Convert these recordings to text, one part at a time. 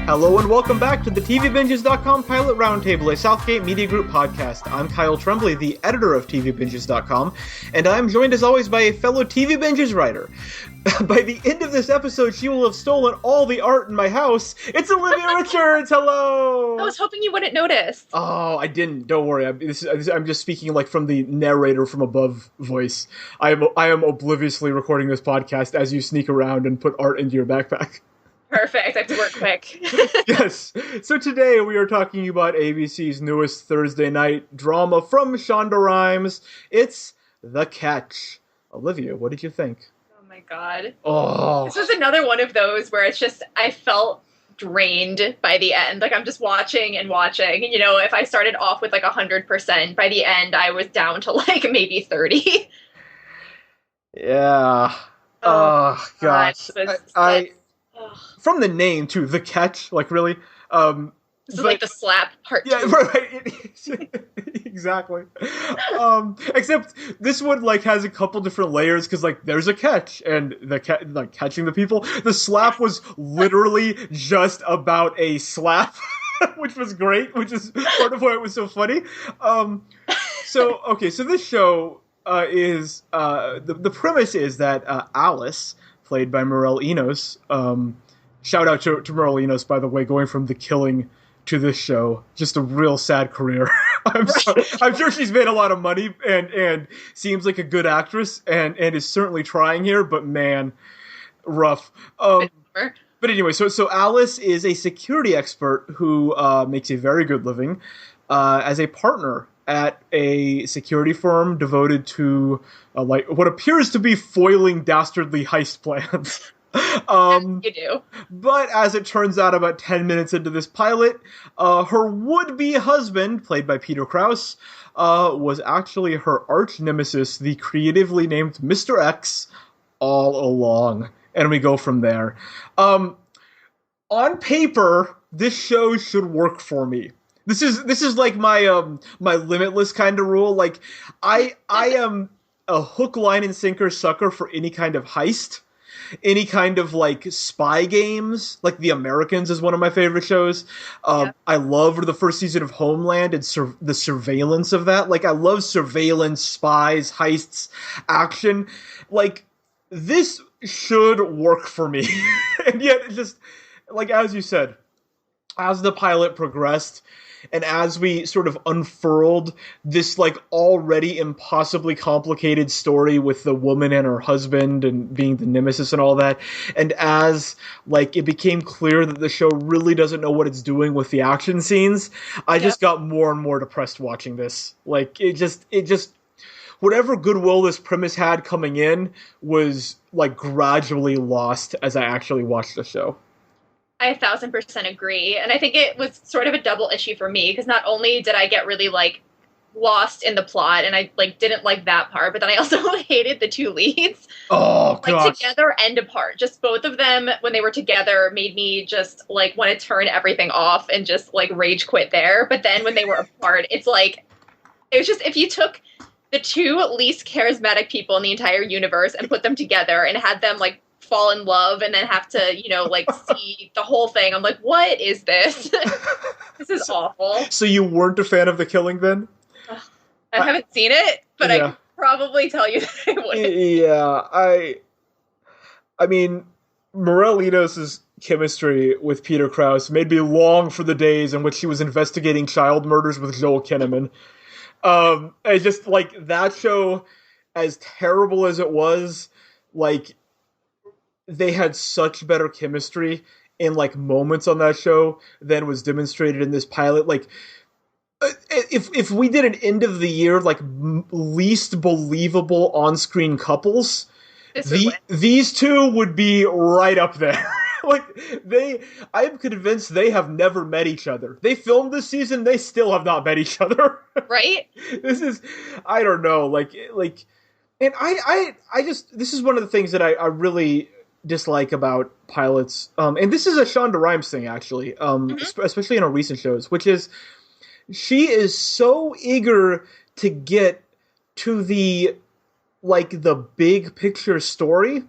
Hello and welcome back to the TVBinges.com Pilot Roundtable, a Southgate Media Group podcast. I'm Kyle Tremblay, the editor of TVBinges.com, and I'm joined as always by a fellow TV Binges writer. By the end of this episode, she will have stolen all the art in my house. It's Olivia Richards! Hello! I was hoping you wouldn't notice. Oh, I didn't. Don't worry. I'm just speaking like from the narrator from above voice. I am obliviously recording this podcast as you sneak around and put art into your backpack. Perfect. I have to work quick. Yes. So today we are talking about ABC's newest Thursday night drama from Shonda Rhimes. It's The Catch. Olivia, what did you think? Oh my god. Oh. This was another one of those where it's just, I felt drained by the end. Like, I'm just watching and watching. You know, if I started off with like 100%, by the end I was down to like maybe 30. Yeah. Oh, gosh. From the name, too, The Catch, like, really? This is like the slap part 2. Yeah, right. Exactly. Except this one, like, has a couple different layers, because, like, there's a catch, and like, catching the people. The slap was literally just about a slap, which was great, which is part of why it was so funny. So this show is, the premise is that Alice, played by Morel Enos. Shout out to Morel Enos, by the way, going from The Killing to this show. Just a real sad career. I'm sure she's made a lot of money and seems like a good actress and is certainly trying here, but man, rough. But anyway, so Alice is a security expert who makes a very good living as a partner at a security firm devoted to like what appears to be foiling dastardly heist plans. You do. But as it turns out, about 10 minutes into this pilot, her would-be husband, played by Peter Krause, was actually her arch nemesis, the creatively named Mr. X, all along. And we go from there. On paper, this show should work for me. This is like my my Limitless kind of rule. Like I am a hook, line, and sinker sucker for any kind of heist, any kind of like spy games. Like The Americans is one of my favorite shows. I loved the first season of Homeland and the surveillance of that. Like I love surveillance, spies, heists, action. Like this should work for me, and yet it just like as you said, as the pilot progressed. And as we sort of unfurled this, like, already impossibly complicated story with the woman and her husband and being the nemesis and all that, and as, like, it became clear that the show really doesn't know what it's doing with the action scenes, I just got more and more depressed watching this. Like, it just, whatever goodwill this premise had coming in was, like, gradually lost as I actually watched the show. I 1000% agree. And I think it was sort of a double issue for me, because not only did I get really, like, lost in the plot, and I, like, didn't like that part, but then I also hated the two leads. Oh, gosh. Like, together and apart. Just both of them, when they were together, made me just, like, want to turn everything off and just, like, rage quit there. But then when they were apart, it's like, it was just, if you took the two least charismatic people in the entire universe and put them together and had them, like, fall in love and then have to, you know, like, see the whole thing. I'm like, what is this? This is awful. So you weren't a fan of The Killing then? I haven't seen it, but I could probably tell you that I would. Yeah, I mean, Morel Enos' chemistry with Peter Krause made me long for the days in which he was investigating child murders with Joel Kinnaman. I just, like, that show, as terrible as it was, like, they had such better chemistry in, like, moments on that show than was demonstrated in this pilot. Like, if we did an end of the year, like, least believable on-screen couples, these two would be right up there. Like, I'm convinced they have never met each other. They filmed this season, they still have not met each other. Right? This is, I don't know, like, and I just, this is one of the things that I really dislike about pilots, and this is a Shonda Rhimes thing, actually, especially in her recent shows, which is, she is so eager to get to the, like, the big picture story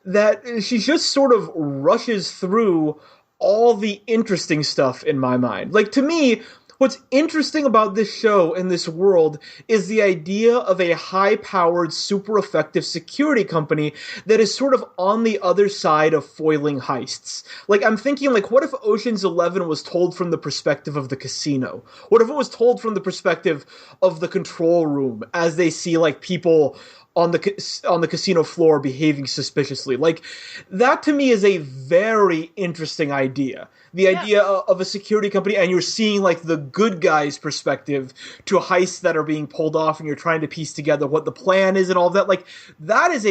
that she just sort of rushes through all the interesting stuff in my mind. Like, to me, what's interesting about this show and this world is the idea of a high-powered, super effective security company that is sort of on the other side of foiling heists. Like, I'm thinking, like, what if Ocean's 11 was told from the perspective of the casino? What if it was told from the perspective of the control room as they see, like, people on the casino floor behaving suspiciously? Like, that to me is a very interesting idea. The idea of a security company, and you're seeing like the good guy's perspective to heists that are being pulled off, and you're trying to piece together what the plan is and all of that. Like, that is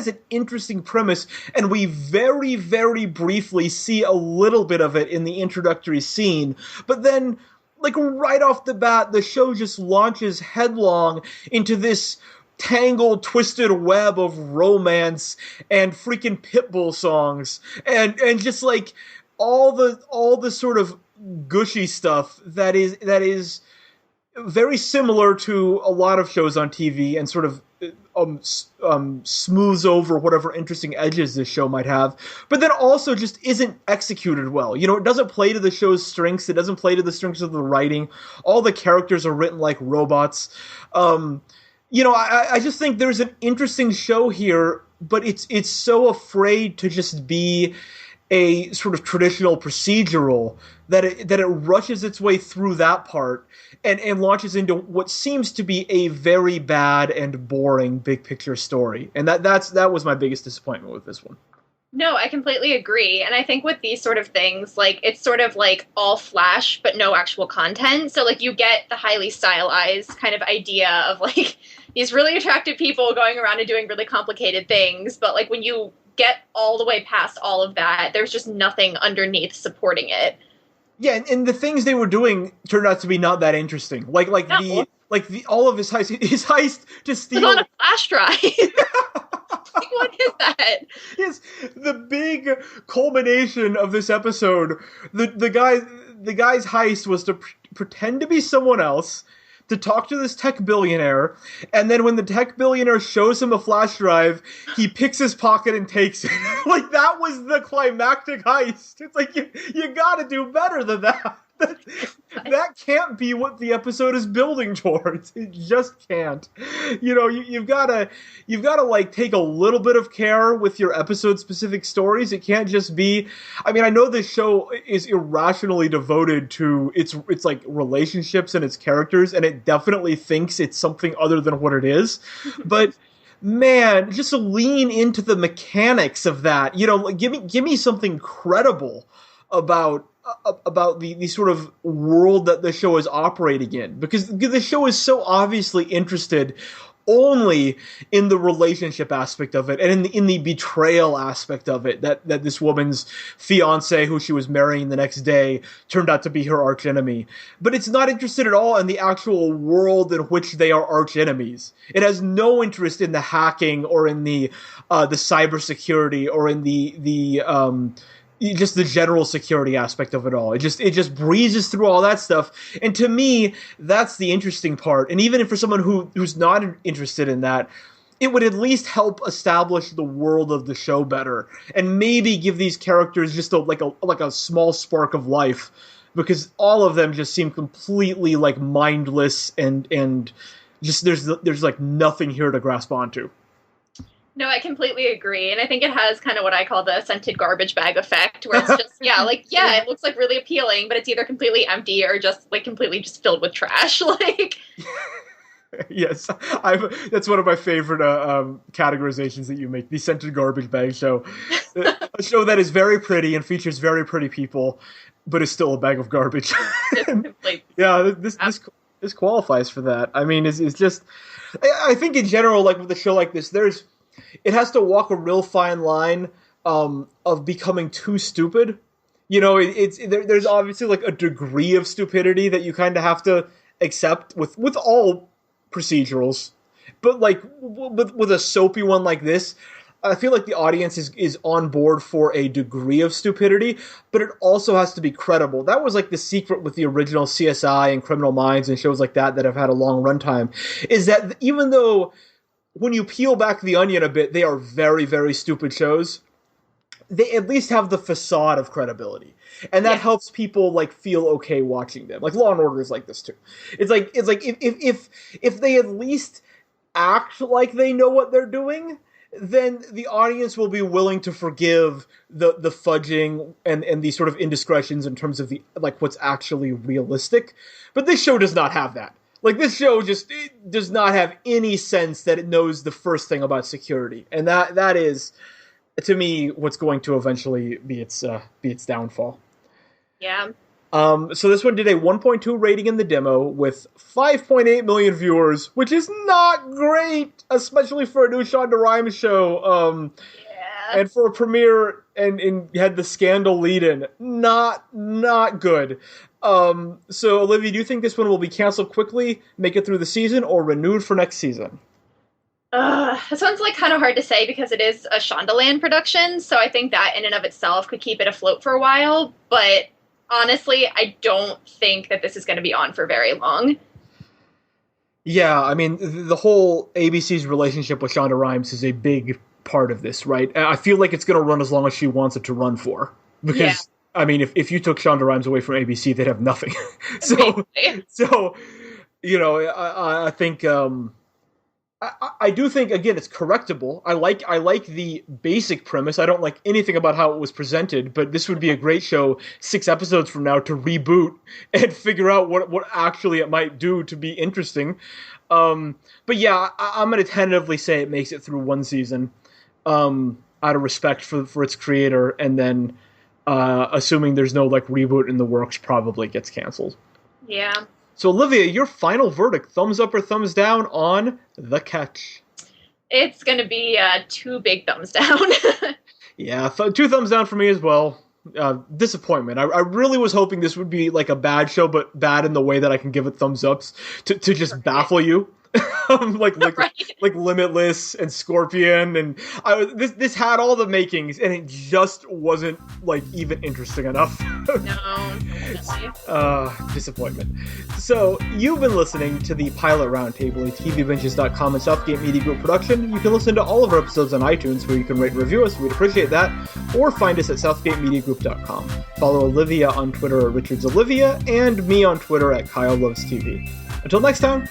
an interesting premise, and we very, very briefly see a little bit of it in the introductory scene. But then, like, right off the bat, the show just launches headlong into this tangled, twisted web of romance and freaking Pitbull songs and just like all the sort of gushy stuff that is very similar to a lot of shows on TV and sort of smooths over whatever interesting edges this show might have, but then also just isn't executed well. You know, it doesn't play to the show's strengths. It doesn't play to the strengths of the writing. All the characters are written like robots. You know, I just think there's an interesting show here, but it's so afraid to just be a sort of traditional procedural that it rushes its way through that part and launches into what seems to be a very bad and boring big picture story. And that was my biggest disappointment with this one. No, I completely agree. And I think with these sort of things, like, it's sort of like all flash, but no actual content. So, like, you get the highly stylized kind of idea of, like, these really attractive people going around and doing really complicated things. But, like, when you get all the way past all of that, there's just nothing underneath supporting it. Yeah, and the things they were doing turned out to be not that interesting. Like No. all of his heist to steal It was on a flash drive. Like, what is that? Yes, the big culmination of this episode, the guy's heist was to pretend to be someone else, to talk to this tech billionaire, and then when the tech billionaire shows him a flash drive, he picks his pocket and takes it. Like, that was the climactic heist. It's like, you gotta do better than that. That can't be what the episode is building towards. It just can't. You know, you've gotta like take a little bit of care with your episode specific stories. It can't just be, I mean, I know this show is irrationally devoted to its like relationships and its characters, and it definitely thinks it's something other than what it is. But man, just lean into the mechanics of that. You know, give me something credible about the sort of world that the show is operating in, because the show is so obviously interested only in the relationship aspect of it and in the betrayal aspect of it, that this woman's fiance, who she was marrying the next day, turned out to be her arch enemy. But it's not interested at all in the actual world in which they are arch enemies. It has no interest in the hacking or in the cybersecurity or in the just the general security aspect of it all. It just breezes through all that stuff. And to me, that's the interesting part. And even for someone who's not interested in that, it would at least help establish the world of the show better and maybe give these characters just a small spark of life, because all of them just seem completely like mindless and just there's like nothing here to grasp onto. No, I completely agree. And I think it has kind of what I call the scented garbage bag effect, where it's just, it looks like really appealing, but it's either completely empty or just like completely just filled with trash. Like, yes, that's one of my favorite categorizations that you make, the scented garbage bag show. A show that is very pretty and features very pretty people, but is still a bag of garbage. Yeah, this qualifies for that. I mean, it's just, I think in general, like with a show like this, it has to walk a real fine line of becoming too stupid. You know, there's obviously like a degree of stupidity that you kind of have to accept with all procedurals, but like with a soapy one like this, I feel like the audience is on board for a degree of stupidity, but it also has to be credible. That was like the secret with the original CSI and Criminal Minds and shows like that have had a long runtime, is that even though when you peel back the onion a bit, they are very, very stupid shows, they at least have the facade of credibility, and that helps people like feel okay watching them. Like Law and Order is like this too. It's like if they at least act like they know what they're doing, then the audience will be willing to forgive the fudging and the sort of indiscretions in terms of the like what's actually realistic. But this show does not have that. Like, this show just does not have any sense that it knows the first thing about security, and that is, to me, what's going to eventually be its downfall. Yeah. So this one did a 1.2 rating in the demo with 5.8 million viewers, which is not great, especially for a new Shonda Rhimes show. And for a premiere and had the scandal lead-in, not good. So, Olivia, do you think this one will be canceled quickly, make it through the season, or renewed for next season? This one's like kind of hard to say because it is a Shondaland production, so I think that in and of itself could keep it afloat for a while, but honestly, I don't think that this is going to be on for very long. Yeah, I mean, the whole ABC's relationship with Shonda Rhimes is a big part of this, right? I feel like it's going to run as long as she wants it to run for. Because, I mean, if you took Shonda Rhimes away from ABC, they'd have nothing. So, you know, I think... I do think, again, it's correctable. I like the basic premise. I don't like anything about how it was presented, but this would be a great show 6 episodes from now to reboot and figure out what actually it might do to be interesting. But yeah, I'm going to tentatively say it makes it through one season out of respect for its creator, and then assuming there's no like reboot in the works, probably gets canceled. Yeah. So, Olivia, your final verdict, thumbs up or thumbs down on The Catch? It's going to be 2 big thumbs down. Yeah, 2 thumbs down for me as well. Disappointment. I really was hoping this would be like a bad show, but bad in the way that I can give it thumbs ups to just baffle you. like Limitless and Scorpion, and this had all the makings, and it just wasn't like even interesting enough. No, definitely. Disappointment. So you've been listening to the Pilot Roundtable, a TVBinges.com and Southgate Media Group production. You can listen to all of our episodes on iTunes, where you can rate and review us. We'd appreciate that. Or find us at SouthgateMediaGroup.com. Follow Olivia on Twitter at RichardsOlivia, and me on Twitter at KyleLovesTV. Until next time.